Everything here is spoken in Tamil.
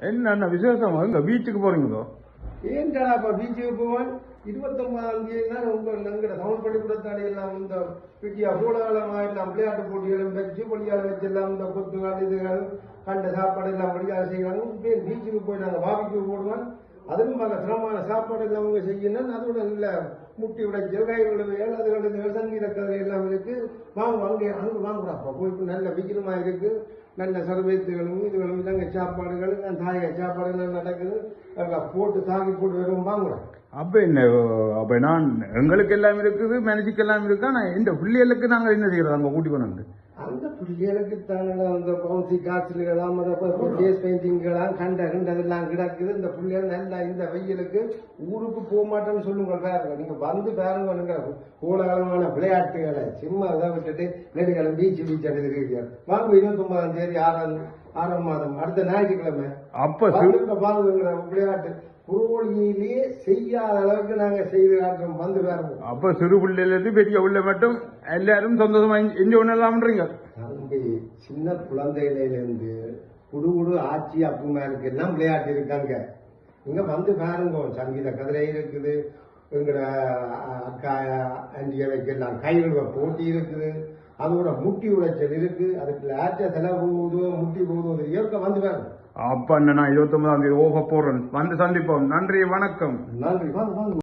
என்ன விசேஷம் இங்க பீச்சுக்கு போறீங்களோ? ஏன்டா இப்ப பீச்சுக்கு போவான் 29ஆம் தேதி தான் எங்கட தமிழ் பள்ளிக்கூடத்தாடி எல்லாம் இந்த பெரிய அபூலகாலமா எல்லாம் விளையாட்டு போட்டிகளும் வச்சு பொலியால வச்சு எல்லாம் இந்த கொத்துகள் இதுகள் கண்ட சாப்பாடு எல்லாம் பொலியால செய்யறாங்க. பீச்சுக்கு போய் நாங்க பாபிக்கு போடுவான். அதுவும் பல சிரமமான சாப்பாடு எல்லாம் அவங்க செய்யணும். அதோட நல்ல முட்டி உடைச்சல் கை விழுவையல் அதுகளுக்கு சங்கீத கதை எல்லாம் இருக்கு. அங்கே வாங்குறாப்பா போய் நல்ல விக்கிரமா இருக்கு. நல்ல சர்வேத்துகளும் இதுகளும் இலங்கை சாப்பாடுகள் தாயக சாப்பாடுகள் நடக்குது. போட்டு தாங்கி போட்டு வருவோம் வாங்குறோம். அப்ப என்ன அப்ப நான் எங்களுக்கு எல்லாம் இருக்குது மேனேஜுக்கு எல்லாம் இருக்கா. நான் இந்த பிள்ளைகளுக்கு நாங்க என்ன செய்யறோம் அங்க கூட்டி கொண்டு அந்த பிள்ளைகளுக்கு தானே அந்த பவுன்சி காய்ச்சல்களாம் ஃபேஸ் பெயிண்டிங்கெல்லாம் கண்டதெல்லாம் கிடக்குது. இந்த பிள்ளைகள் நல்லா இந்த வெயிலுக்கு ஊருக்கு போக மாட்டேன்னு சொல்லுங்க. பாருங்க நீங்க வந்து பாருங்க கோலாகலமான விளையாட்டுகளை சும்மா இதை விட்டுட்டு நெடுகளும் பீச் எடுத்துருக்கீங்க. வாங்க 29ஆம் தேதி 6ஆம் மாதம் அடுத்த ஞாயிற்றுக்கிழமை அப்ப பாருங்க விளையாட்டு புரோலியிலே செய்யாத அளவுக்கு நாங்க செய்து காட்டுறோம். வந்து பாருங்க. அப்ப சிறு பிள்ளையிலிருந்து பெரிய உள்ள மட்டும் எல்லாரும் சந்தோஷமா எங்க ஒண்ணலாம்ன்றீங்க. தம்பி சின்ன குழந்தையிலிருந்து குடு ஆட்சி அப்புமாருக்கு எல்லாம் விளையாட்டு இருக்காங்க. இங்க வந்து பாருங்க சங்கீத கதிரை இருக்குது. எங்கட அக்கா அண்டிகளுக்கு எல்லாம் கைவிடுவ போட்டி இருக்குது. அதோட முட்டி உடைச்சல் இருக்கு. அதுக்கு ஆற்ற செலவு போகுதோ முட்டி போகுதோ இயற்கை வந்து பாருங்க. அப்ப நான் 29ஆம் தேதி ஓக போறேன். வந்து சந்திப்போம். நன்றி வணக்கம். நன்றி வாங்க.